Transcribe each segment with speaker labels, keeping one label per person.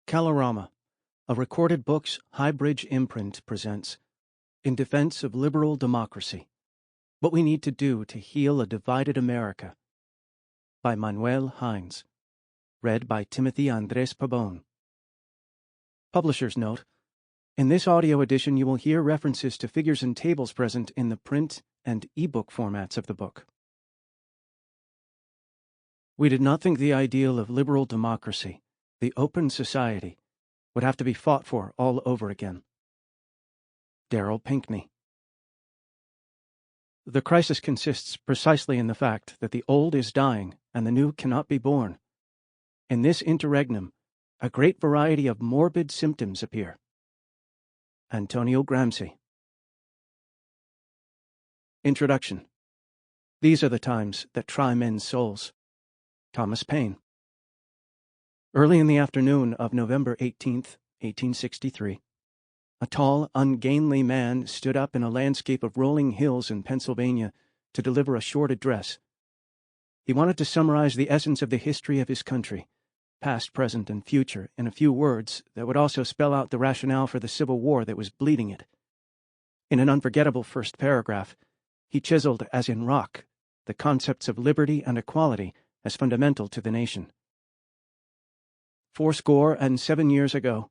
Speaker 1: Kalorama, a Recorded Books Highbridge imprint, presents In Defense of Liberal Democracy, What We Need to Do to Heal a Divided America, by Manuel Hinds, read by Timothy Andrés Pabon. Publisher's note: in this audio edition you will hear references to figures and tables present in the print and ebook formats of the book. We did not think the ideal of liberal democracy, the open society, would have to be fought for all over again. Darrell Pinckney. The crisis consists precisely in the fact that the old is dying and the new cannot be born. In this interregnum, a great variety of morbid symptoms appear. Antonio Gramsci. Introduction. These are the times that try men's souls. Thomas Paine. Early in the afternoon of November 18th, 1863, a tall, ungainly man stood up in a landscape of rolling hills in Pennsylvania to deliver a short address. He wanted to summarize the essence of the history of his country, past, present, and future, in a few words that would also spell out the rationale for the Civil War that was bleeding it. In an unforgettable first paragraph, he chiseled, as in rock, the concepts of liberty and equality as fundamental to the nation. fourscore and 7 years ago,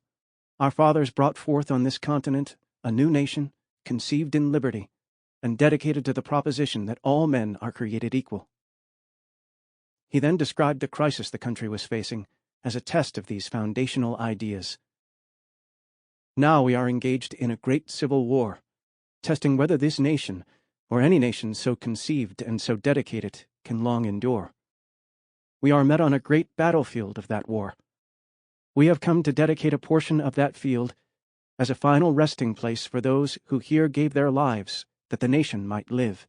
Speaker 1: our fathers brought forth on this continent a new nation, conceived in liberty, and dedicated to the proposition that all men are created equal. He then described the crisis the country was facing as a test of these foundational ideas. Now we are engaged in a great civil war, testing whether this nation, or any nation so conceived and so dedicated, can long endure. We are met on a great battlefield of that war. We have come to dedicate a portion of that field as a final resting place for those who here gave their lives that the nation might live.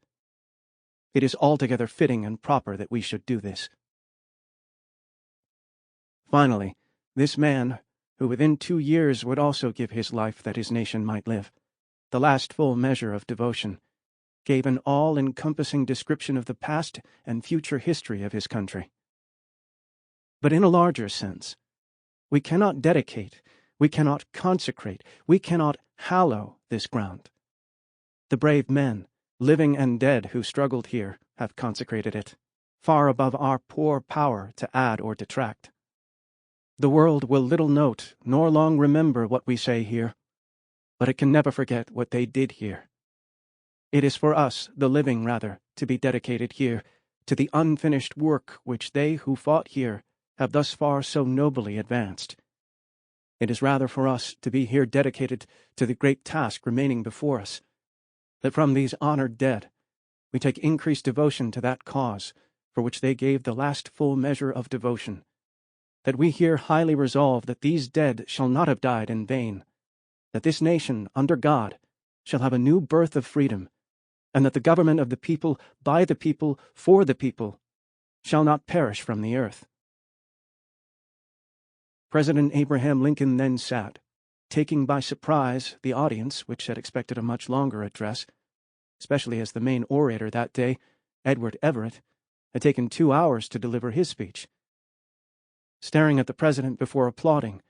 Speaker 1: It is altogether fitting and proper that we should do this. Finally, this man, who within 2 years would also give his life that his nation might live, the last full measure of devotion, gave an all-encompassing description of the past and future history of his country. But in a larger sense, we cannot dedicate, we cannot consecrate, we cannot hallow this ground. The brave men, living and dead, who struggled here have consecrated it, far above our poor power to add or detract. The world will little note nor long remember what we say here, but it can never forget what they did here. It is for us, the living rather, to be dedicated here to the unfinished work which they who fought here have thus far so nobly advanced. It is rather for us to be here dedicated to the great task remaining before us, that from these honored dead we take increased devotion to that cause for which they gave the last full measure of devotion, that we here highly resolve that these dead shall not have died in vain, that this nation, under God, shall have a new birth of freedom, and that the government of the people, by the people, for the people, shall not perish from the earth. President Abraham Lincoln then sat, taking by surprise the audience, which had expected a much longer address, especially as the main orator that day, Edward Everett, had taken 2 hours to deliver his speech. Staring at the president before applauding,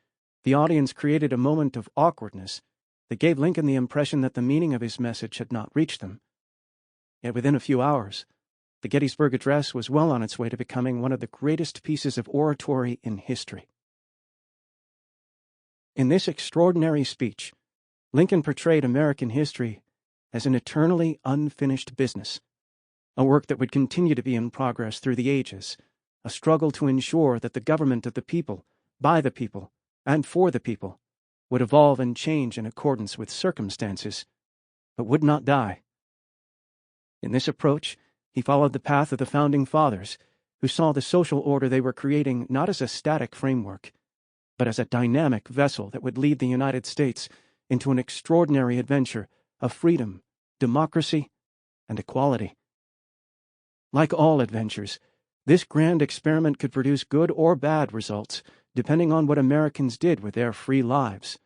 Speaker 1: the audience created a moment of awkwardness that gave Lincoln the impression that the meaning of his message had not reached them. Yet within a few hours, the Gettysburg Address was well on its way to becoming one of the greatest pieces of oratory in history. In this extraordinary speech, Lincoln portrayed American history as an eternally unfinished business, a work that would continue to be in progress through the ages, a struggle to ensure that the government of the people, by the people, and for the people would evolve and change in accordance with circumstances, but would not die. In this approach, he followed the path of the Founding Fathers, who saw the social order they were creating not as a static framework, but as a dynamic vessel that would lead the United States into an extraordinary adventure of freedom, democracy, and equality. Like all adventures, this grand experiment could produce good or bad results, depending on what Americans did with their free lives.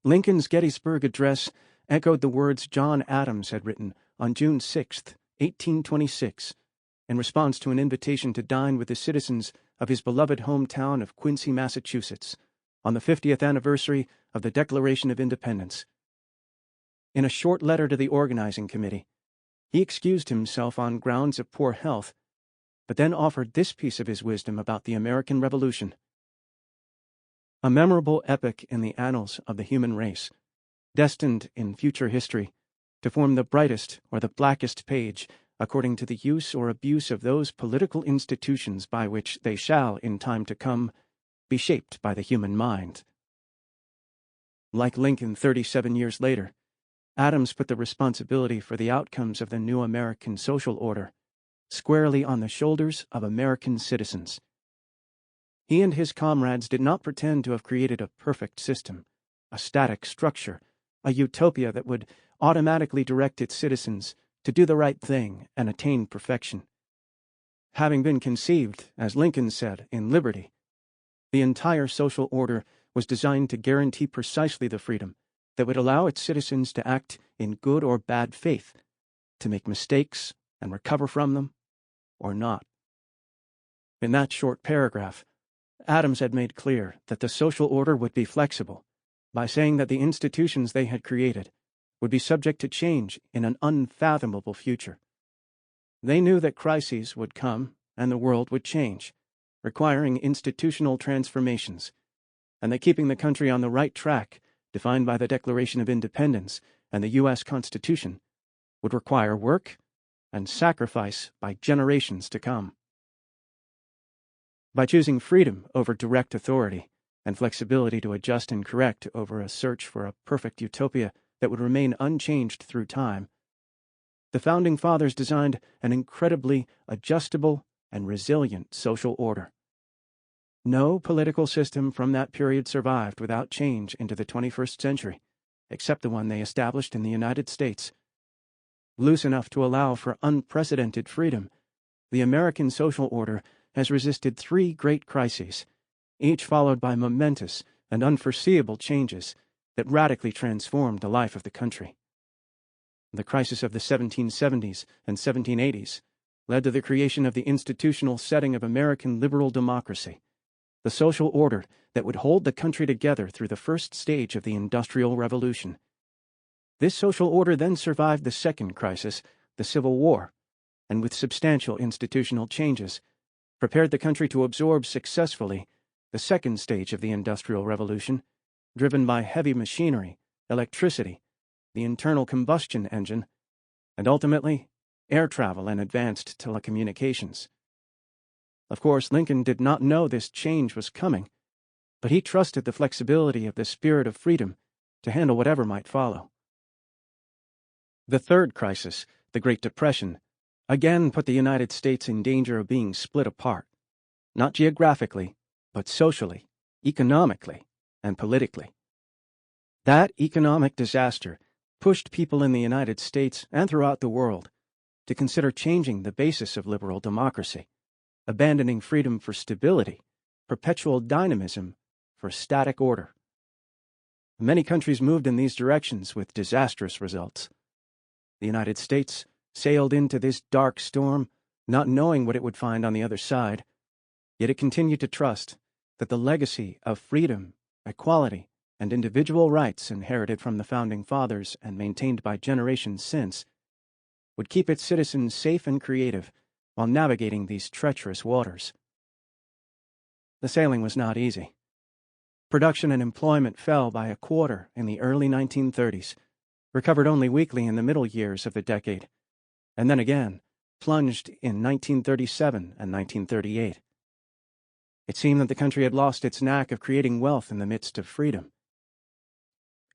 Speaker 1: Lincoln's Gettysburg Address echoed the words John Adams had written on June 6, 1826, in response to an invitation to dine with the citizens of his beloved hometown of Quincy, Massachusetts, on the 50th anniversary of the Declaration of Independence. In a short letter to the organizing committee, he excused himself on grounds of poor health, but then offered this piece of his wisdom about the American Revolution. A memorable epoch in the annals of the human race, destined in future history to form the brightest or the blackest page according to the use or abuse of those political institutions by which they shall, in time to come, be shaped by the human mind. Like Lincoln 37 years later, Adams put the responsibility for the outcomes of the new American social order squarely on the shoulders of American citizens. He and his comrades did not pretend to have created a perfect system, a static structure, a utopia that would automatically direct its citizens to do the right thing and attain perfection. Having been conceived, as Lincoln said, in liberty, the entire social order was designed to guarantee precisely the freedom that would allow its citizens to act in good or bad faith, to make mistakes and recover from them, or not. In that short paragraph, Adams had made clear that the social order would be flexible by saying that the institutions they had created would be subject to change in an unfathomable future. They knew that crises would come and the world would change, requiring institutional transformations, and that keeping the country on the right track, defined by the Declaration of Independence and the U.S. Constitution, would require work and sacrifice by generations to come. By choosing freedom over direct authority and flexibility to adjust and correct over a search for a perfect utopia that would remain unchanged through time, the Founding Fathers designed an incredibly adjustable and resilient social order. No political system from that period survived without change into the 21st century, except the one they established in the United States. Loose enough to allow for unprecedented freedom, the American social order has resisted 3 great crises, each followed by momentous and unforeseeable changes that radically transformed the life of the country. The crisis of the 1770s and 1780s led to the creation of the institutional setting of American liberal democracy, the social order that would hold the country together through the first stage of the Industrial Revolution. This social order then survived the second crisis, the Civil War, and with substantial institutional changes, prepared the country to absorb successfully the second stage of the Industrial Revolution, driven by heavy machinery, electricity, the internal combustion engine, and ultimately air travel and advanced telecommunications. Of course, Lincoln did not know this change was coming, but he trusted the flexibility of the spirit of freedom to handle whatever might follow. The third crisis, the Great Depression, again put the United States in danger of being split apart, not geographically, but socially, economically, and politically. That economic disaster pushed people in the United States and throughout the world to consider changing the basis of liberal democracy, abandoning freedom for stability, perpetual dynamism for static order. Many countries moved in these directions with disastrous results. The United States sailed into this dark storm, not knowing what it would find on the other side, yet it continued to trust that the legacy of freedom, equality, and individual rights inherited from the Founding Fathers and maintained by generations since would keep its citizens safe and creative while navigating these treacherous waters. The sailing was not easy. Production and employment fell by a quarter in the early 1930s, recovered only weakly in the middle years of the decade, and then again plunged in 1937 and 1938. It seemed that the country had lost its knack of creating wealth in the midst of freedom.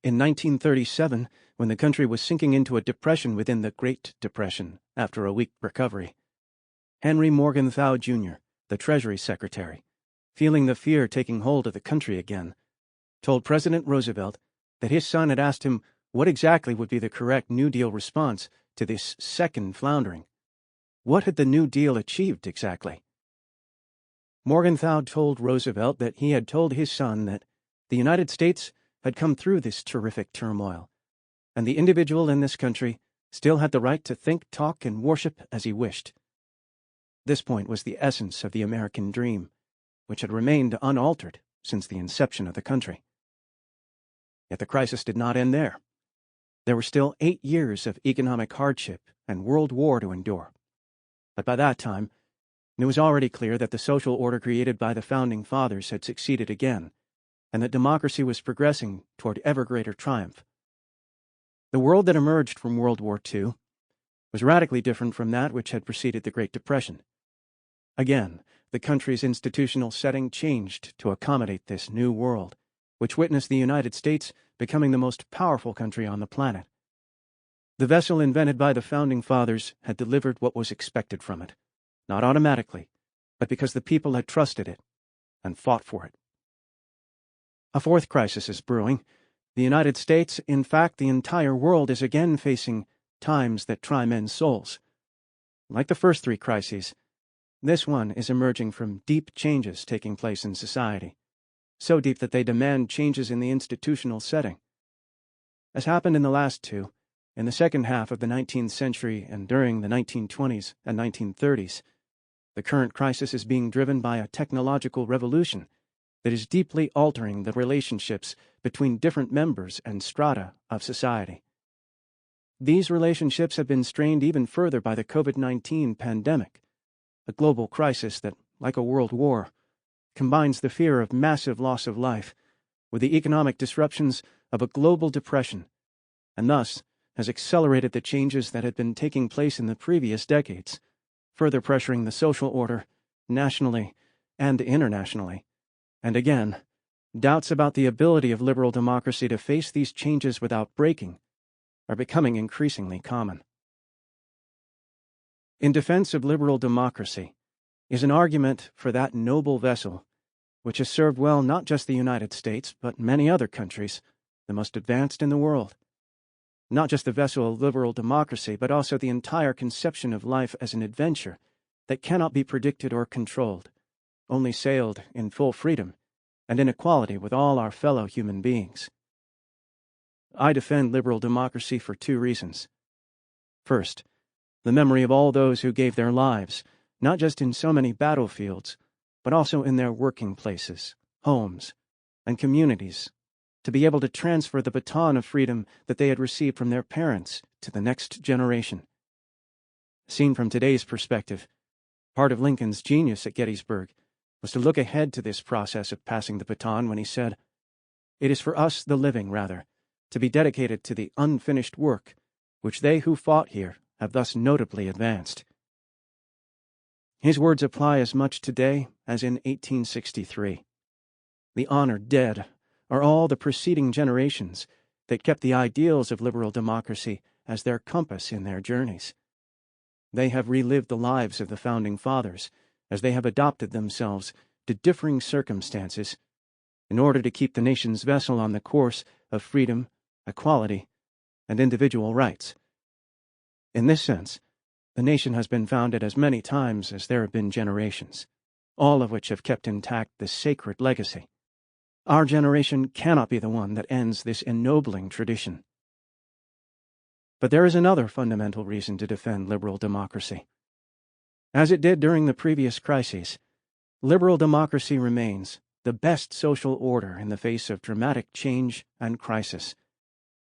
Speaker 1: In 1937, when the country was sinking into a depression within the Great Depression after a weak recovery, Henry Morgenthau, Jr., the Treasury Secretary, feeling the fear taking hold of the country again, told President Roosevelt that his son had asked him what exactly would be the correct New Deal response to this second floundering. What had the New Deal achieved exactly? Morgenthau told Roosevelt that he had told his son that the United States had come through this terrific turmoil, and the individual in this country still had the right to think, talk, and worship as he wished. This point was the essence of the American dream, which had remained unaltered since the inception of the country. Yet the crisis did not end there. There were still 8 years of economic hardship and world war to endure. But by that time, it was already clear that the social order created by the Founding Fathers had succeeded again, and that democracy was progressing toward ever greater triumph. The world that emerged from World War II was radically different from that which had preceded the Great Depression. Again, the country's institutional setting changed to accommodate this new world, which witnessed the United States becoming the most powerful country on the planet. The vessel invented by the Founding Fathers had delivered what was expected from it, not automatically, but because the people had trusted it and fought for it. A fourth crisis is brewing. The United States, in fact the entire world, is again facing times that try men's souls. Like the first 3 crises, this one is emerging from deep changes taking place in society, so deep that they demand changes in the institutional setting. As happened in the last 2, in the second half of the 19th century and during the 1920s and 1930s, the current crisis is being driven by a technological revolution that is deeply altering the relationships between different members and strata of society. These relationships have been strained even further by the COVID-19 pandemic, a global crisis that, like a world war, combines the fear of massive loss of life with the economic disruptions of a global depression, and thus has accelerated the changes that had been taking place in the previous decades, further pressuring the social order nationally and internationally. And again, doubts about the ability of liberal democracy to face these changes without breaking are becoming increasingly common. In defense of liberal democracy is an argument for that noble vessel which has served well not just the United States, but many other countries, the most advanced in the world. Not just the vessel of liberal democracy, but also the entire conception of life as an adventure that cannot be predicted or controlled, only sailed in full freedom and in equality with all our fellow human beings. I defend liberal democracy for 2 reasons. First, the memory of all those who gave their lives, not just in so many battlefields, but also in their working places, homes, and communities, to be able to transfer the baton of freedom that they had received from their parents to the next generation. Seen from today's perspective, part of Lincoln's genius at Gettysburg was to look ahead to this process of passing the baton when he said, "It is for us, the living, rather, to be dedicated to the unfinished work which they who fought here have thus notably advanced." His words apply as much today as in 1863. The honored dead are all the preceding generations that kept the ideals of liberal democracy as their compass in their journeys. They have relived the lives of the Founding Fathers as they have adapted themselves to differing circumstances in order to keep the nation's vessel on the course of freedom, equality, and individual rights. In this sense, the nation has been founded as many times as there have been generations, all of which have kept intact this sacred legacy. Our generation cannot be the one that ends this ennobling tradition. But there is another fundamental reason to defend liberal democracy. As it did during the previous crises, liberal democracy remains the best social order in the face of dramatic change and crisis,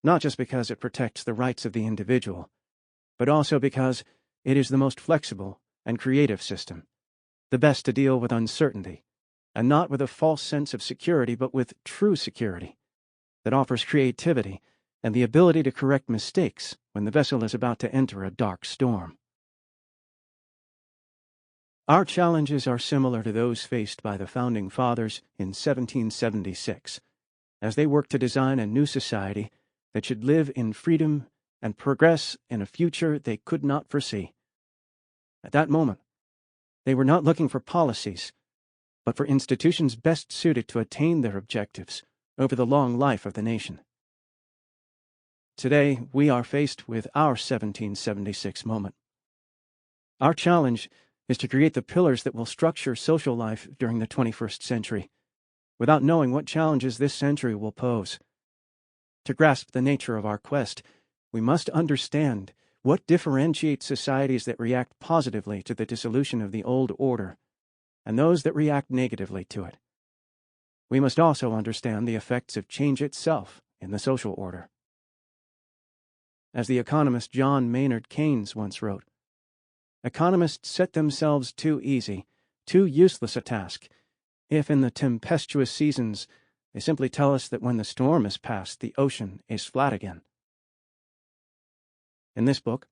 Speaker 1: not just because it protects the rights of the individual, but also because it is the most flexible and creative system, the best to deal with uncertainty, and not with a false sense of security, but with true security, that offers creativity and the ability to correct mistakes when the vessel is about to enter a dark storm. Our challenges are similar to those faced by the Founding Fathers in 1776, as they worked to design a new society that should live in freedom and progress in a future they could not foresee. At that moment, they were not looking for policies, but for institutions best suited to attain their objectives over the long life of the nation. Today, we are faced with our 1776 moment. Our challenge is to create the pillars that will structure social life during the 21st century, without knowing what challenges this century will pose. To grasp the nature of our quest, we must understand what differentiates societies that react positively to the dissolution of the old order and those that react negatively to it. We must also understand the effects of change itself in the social order. As the economist John Maynard Keynes once wrote, "Economists set themselves too easy, too useless a task, if in the tempestuous seasons they simply tell us that when the storm is past, the ocean is flat again." In this book,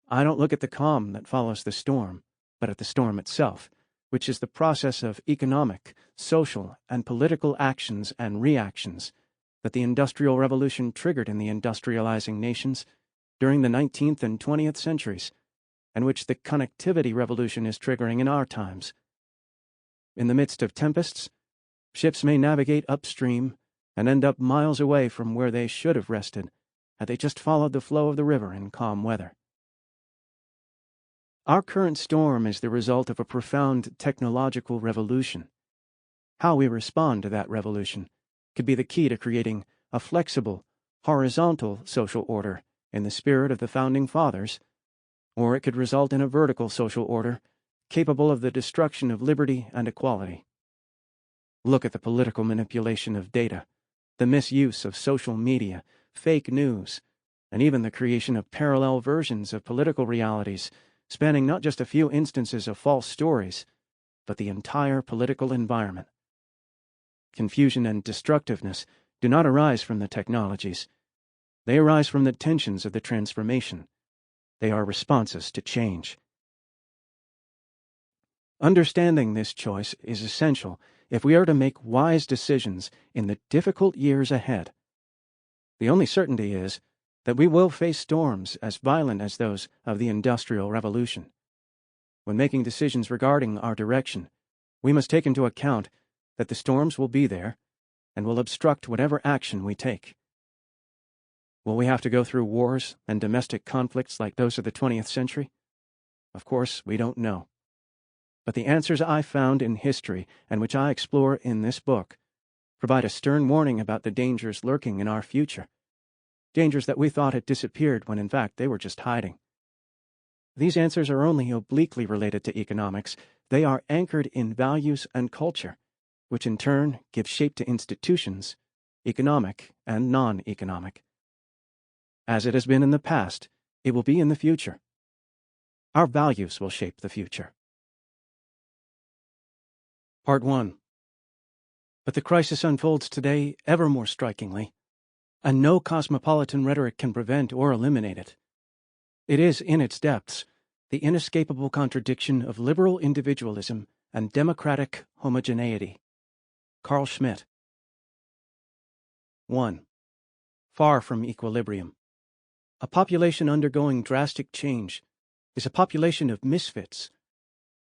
Speaker 1: I don't look at the calm that follows the storm, but at the storm itself, which is the process of economic, social, and political actions and reactions that the Industrial Revolution triggered in the industrializing nations during the 19th and 20th centuries, and which the connectivity revolution is triggering in our times. In the midst of tempests, ships may navigate upstream and end up miles away from where they should have rested had they just followed the flow of the river in calm weather. Our current storm is the result of a profound technological revolution. How we respond to that revolution could be the key to creating a flexible, horizontal social order in the spirit of the Founding Fathers, or it could result in a vertical social order capable of the destruction of liberty and equality. Look at the political manipulation of data, the misuse of social media, fake news, and even the creation of parallel versions of political realities spanning not just a few instances of false stories, but the entire political environment. Confusion and destructiveness do not arise from the technologies. They arise from the tensions of the transformation. They are responses to change. Understanding this choice is essential if we are to make wise decisions in the difficult years ahead. The only certainty is that we will face storms as violent as those of the Industrial Revolution. When making decisions regarding our direction, we must take into account that the storms will be there and will obstruct whatever action we take. Will we have to go through wars and domestic conflicts like those of the 20th century? Of course, we don't know. But the answers I found in history, and which I explore in this book, provide a stern warning about the dangers lurking in our future. Dangers that we thought had disappeared when in fact they were just hiding. These answers are only obliquely related to economics. They are anchored in values and culture, which in turn give shape to institutions, economic and non-economic. As it has been in the past, it will be in the future. Our values will shape the future. Part 1. But the crisis unfolds today ever more strikingly, and no cosmopolitan rhetoric can prevent or eliminate it. It is, in its depths, the inescapable contradiction of liberal individualism and democratic homogeneity. Carl Schmitt. 1. Far from equilibrium. A population undergoing drastic change is a population of misfits,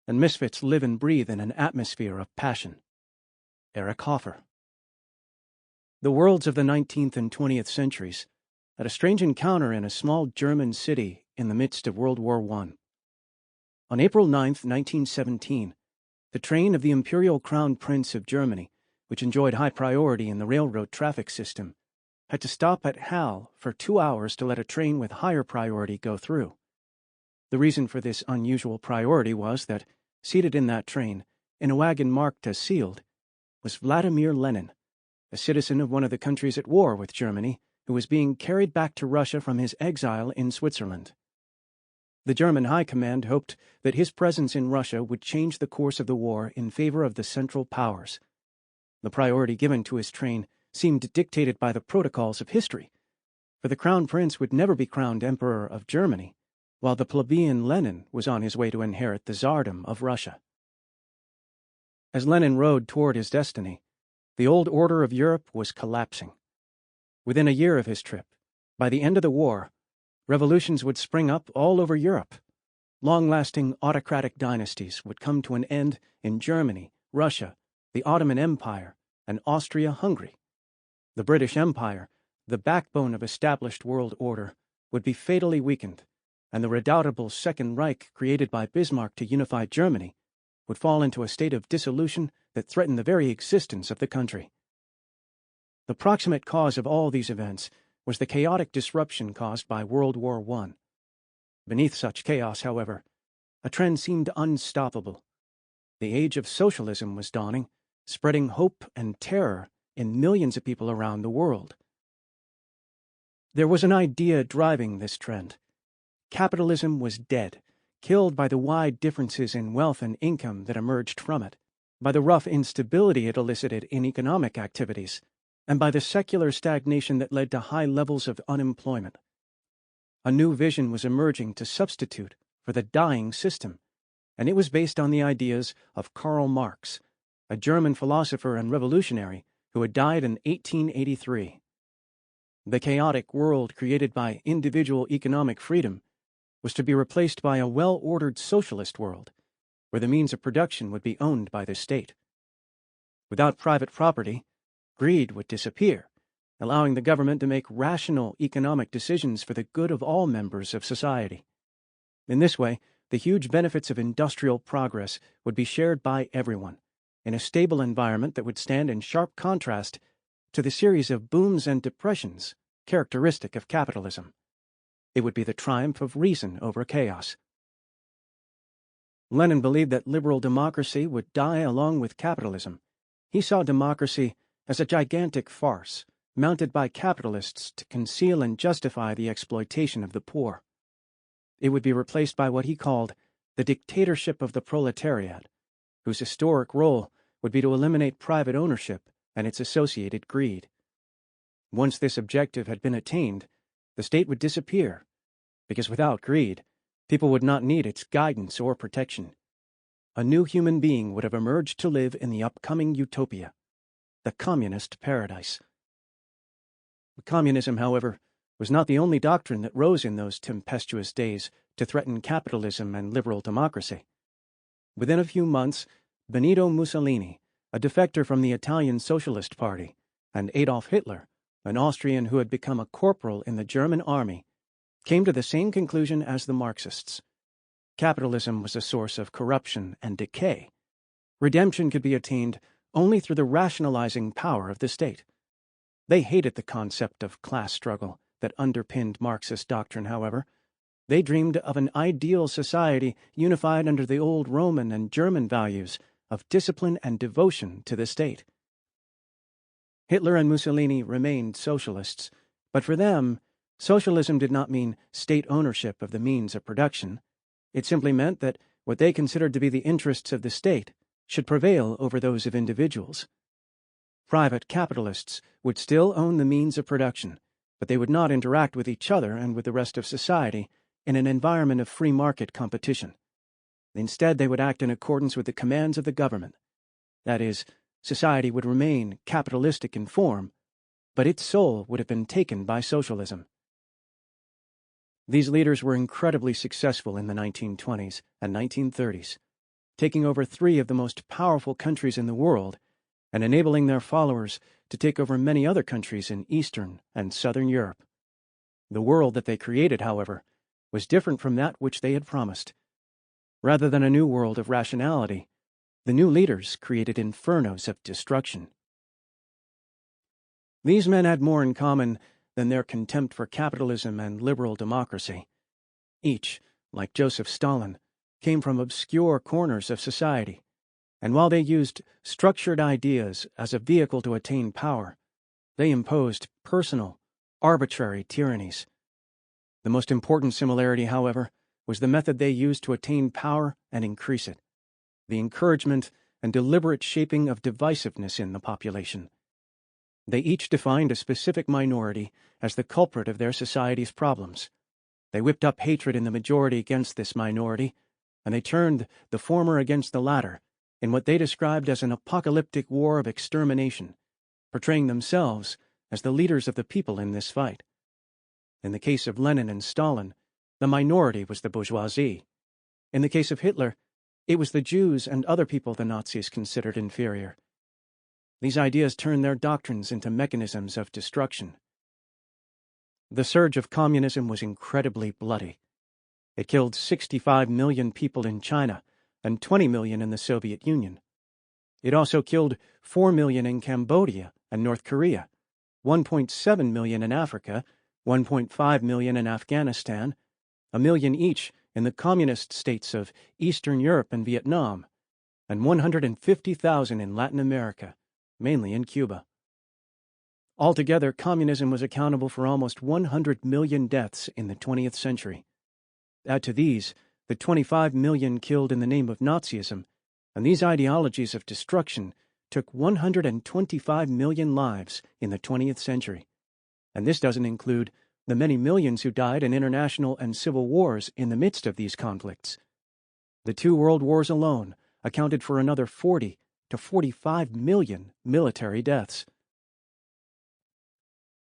Speaker 1: and misfits live and breathe in an atmosphere of passion. Eric Hoffer. The worlds of the 19th and 20th centuries had a strange encounter in a small German city in the midst of World War I. On April 9, 1917, the train of the Imperial Crown Prince of Germany, which enjoyed high priority in the railroad traffic system, had to stop at Halle for 2 hours to let a train with higher priority go through. The reason for this unusual priority was that, seated in that train, in a wagon marked as sealed, was Vladimir Lenin, a citizen of one of the countries at war with Germany, who was being carried back to Russia from his exile in Switzerland. The German High Command hoped that his presence in Russia would change the course of the war in favor of the Central Powers. The priority given to his train seemed dictated by the protocols of history, for the Crown Prince would never be crowned Emperor of Germany, while the plebeian Lenin was on his way to inherit the Tsardom of Russia. As Lenin rode toward his destiny, the old order of Europe was collapsing. Within a year of his trip, by the end of the war, revolutions would spring up all over Europe. Long-lasting autocratic dynasties would come to an end in Germany, Russia, the Ottoman Empire, and Austria-Hungary. The British Empire, the backbone of established world order, would be fatally weakened, and the redoubtable Second Reich created by Bismarck to unify Germany would fall into a state of dissolution that threatened the very existence of the country. The proximate cause of all these events was the chaotic disruption caused by World War I. Beneath such chaos, however, a trend seemed unstoppable. The age of socialism was dawning, spreading hope and terror in millions of people around the world. There was an idea driving this trend. Capitalism was dead, killed by the wide differences in wealth and income that emerged from it, by the rough instability it elicited in economic activities, and by the secular stagnation that led to high levels of unemployment. A new vision was emerging to substitute for the dying system, and it was based on the ideas of Karl Marx, a German philosopher and revolutionary who had died in 1883. The chaotic world created by individual economic freedom was to be replaced by a well-ordered socialist world, where the means of production would be owned by the state. Without private property, greed would disappear, allowing the government to make rational economic decisions for the good of all members of society. In this way, the huge benefits of industrial progress would be shared by everyone, in a stable environment that would stand in sharp contrast to the series of booms and depressions characteristic of capitalism. It would be the triumph of reason over chaos. Lenin believed that liberal democracy would die along with capitalism. He saw democracy as a gigantic farce, mounted by capitalists to conceal and justify the exploitation of the poor. It would be replaced by what he called the dictatorship of the proletariat, whose historic role would be to eliminate private ownership and its associated greed. Once this objective had been attained, the state would disappear, because without greed, people would not need its guidance or protection. A new human being would have emerged to live in the upcoming utopia, the communist paradise. Communism, however, was not the only doctrine that rose in those tempestuous days to threaten capitalism and liberal democracy. Within a few months, Benito Mussolini, a defector from the Italian Socialist Party, and Adolf Hitler, an Austrian who had become a corporal in the German army, came to the same conclusion as the Marxists. Capitalism was a source of corruption and decay. Redemption could be attained only through the rationalizing power of the state. They hated the concept of class struggle that underpinned Marxist doctrine, however. They dreamed of an ideal society unified under the old Roman and German values of discipline and devotion to the state. Hitler and Mussolini remained socialists, but for them, socialism did not mean state ownership of the means of production. It simply meant that what they considered to be the interests of the state should prevail over those of individuals. Private capitalists would still own the means of production, but they would not interact with each other and with the rest of society in an environment of free market competition. Instead, they would act in accordance with the commands of the government. That is, society would remain capitalistic in form, but its soul would have been taken by socialism. These leaders were incredibly successful in the 1920s and 1930s, taking over 3 of the most powerful countries in the world and enabling their followers to take over many other countries in Eastern and Southern Europe. The world that they created, however, was different from that which they had promised. Rather than a new world of rationality, the new leaders created infernos of destruction. These men had more in common than their contempt for capitalism and liberal democracy. Each, like Joseph Stalin, came from obscure corners of society, and while they used structured ideas as a vehicle to attain power, they imposed personal, arbitrary tyrannies. The most important similarity, however, was the method they used to attain power and increase it: the encouragement and deliberate shaping of divisiveness in the population. They each defined a specific minority as the culprit of their society's problems. They whipped up hatred in the majority against this minority, and they turned the former against the latter in what they described as an apocalyptic war of extermination, portraying themselves as the leaders of the people in this fight. In the case of Lenin and Stalin, the minority was the bourgeoisie. In the case of Hitler, it was the Jews and other people the Nazis considered inferior. These ideas turned their doctrines into mechanisms of destruction. The surge of communism was incredibly bloody. It killed 65 million people in China and 20 million in the Soviet Union. It also killed 4 million in Cambodia and North Korea, 1.7 million in Africa, 1.5 million in Afghanistan, 1 million each in the communist states of Eastern Europe and Vietnam, and 150,000 in Latin America, mainly in Cuba. Altogether, communism was accountable for almost 100 million deaths in the 20th century. Add to these the 25 million killed in the name of Nazism, and these ideologies of destruction took 125 million lives in the 20th century. And this doesn't include the many millions who died in international and civil wars in the midst of these conflicts. The 2 world wars alone accounted for another 40 to 45 million military deaths.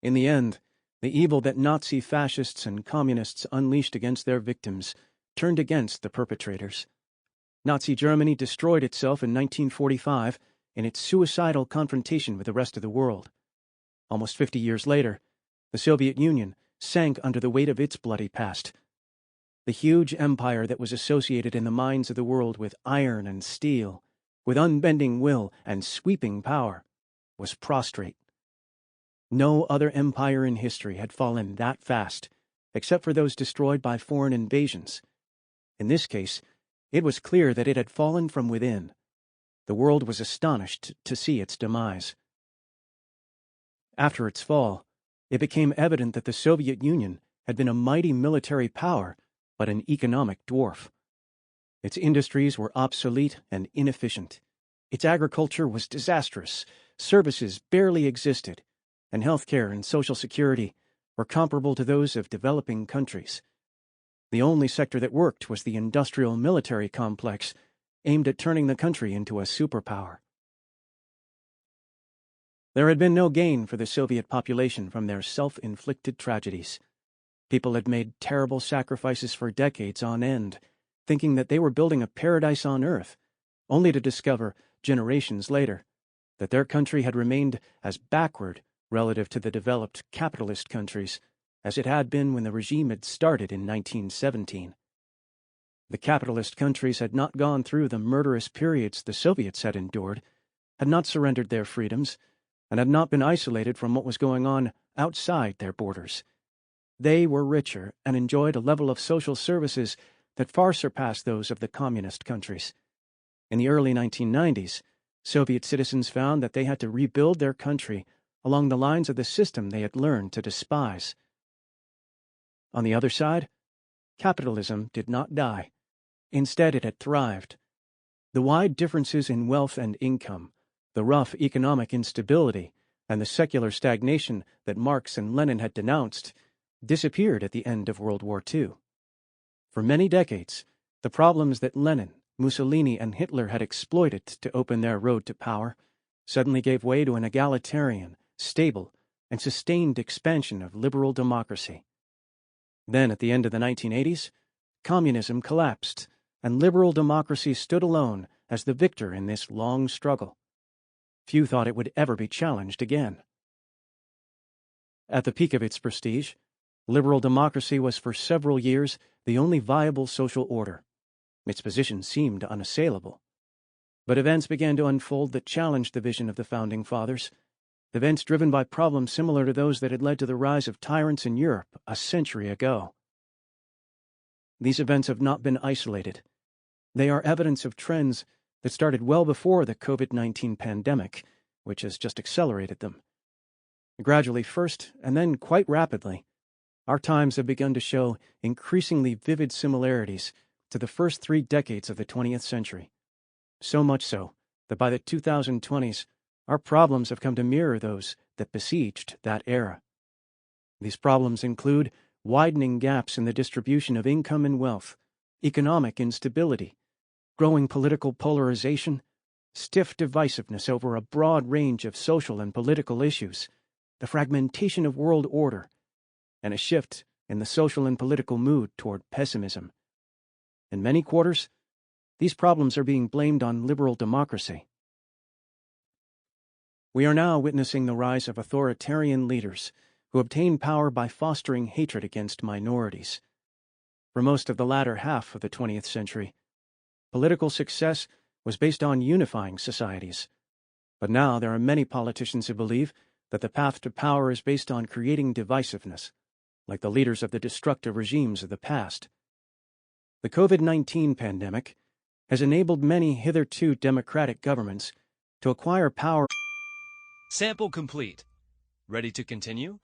Speaker 1: In the end, the evil that Nazi fascists and communists unleashed against their victims turned against the perpetrators. Nazi Germany destroyed itself in 1945 in its suicidal confrontation with the rest of the world. Almost 50 years later, the Soviet Union sank under the weight of its bloody past. The huge empire that was associated in the minds of the world with iron and steel, with unbending will and sweeping power, was prostrate. No other empire in history had fallen that fast, except for those destroyed by foreign invasions. In this case, it was clear that it had fallen from within. The world was astonished to see its demise. After its fall, it became evident that the Soviet Union had been a mighty military power, but an economic dwarf. Its industries were obsolete and inefficient. Its agriculture was disastrous, services barely existed, and healthcare and social security were comparable to those of developing countries. The only sector that worked was the industrial military complex, aimed at turning the country into a superpower. There had been no gain for the Soviet population from their self-inflicted tragedies. People had made terrible sacrifices for decades on end, thinking that they were building a paradise on Earth, only to discover, generations later, that their country had remained as backward relative to the developed capitalist countries as it had been when the regime had started in 1917. The capitalist countries had not gone through the murderous periods the Soviets had endured, had not surrendered their freedoms, and had not been isolated from what was going on outside their borders. They were richer and enjoyed a level of social services that far surpassed those of the communist countries. In the early 1990s, Soviet citizens found that they had to rebuild their country along the lines of the system they had learned to despise. On the other side, capitalism did not die. Instead, it had thrived. The wide differences in wealth and income, the rough economic instability, and the secular stagnation that Marx and Lenin had denounced disappeared at the end of World War II. For many decades, the problems that Lenin, Mussolini, and Hitler had exploited to open their road to power suddenly gave way to an egalitarian, stable, and sustained expansion of liberal democracy. Then, at the end of the 1980s, communism collapsed, and liberal democracy stood alone as the victor in this long struggle. Few thought it would ever be challenged again. At the peak of its prestige, liberal democracy was for several years the only viable social order. Its position seemed unassailable. But events began to unfold that challenged the vision of the Founding Fathers, events driven by problems similar to those that had led to the rise of tyrants in Europe a century ago. These events have not been isolated. They are evidence of trends that started well before the COVID-19 pandemic, which has just accelerated them. Gradually first, and then quite rapidly, our times have begun to show increasingly vivid similarities to the first 3 decades of the 20th century. So much so that by the 2020s, our problems have come to mirror those that besieged that era. These problems include widening gaps in the distribution of income and wealth, economic instability, growing political polarization, stiff divisiveness over a broad range of social and political issues, the fragmentation of world order, and a shift in the social and political mood toward pessimism. In many quarters, these problems are being blamed on liberal democracy. We are now witnessing the rise of authoritarian leaders who obtain power by fostering hatred against minorities. For most of the latter half of the 20th century, political success was based on unifying societies. But now there are many politicians who believe that the path to power is based on creating divisiveness, like the leaders of the destructive regimes of the past. The COVID-19 pandemic has enabled many hitherto democratic governments to acquire power.
Speaker 2: Sample complete. Ready to continue?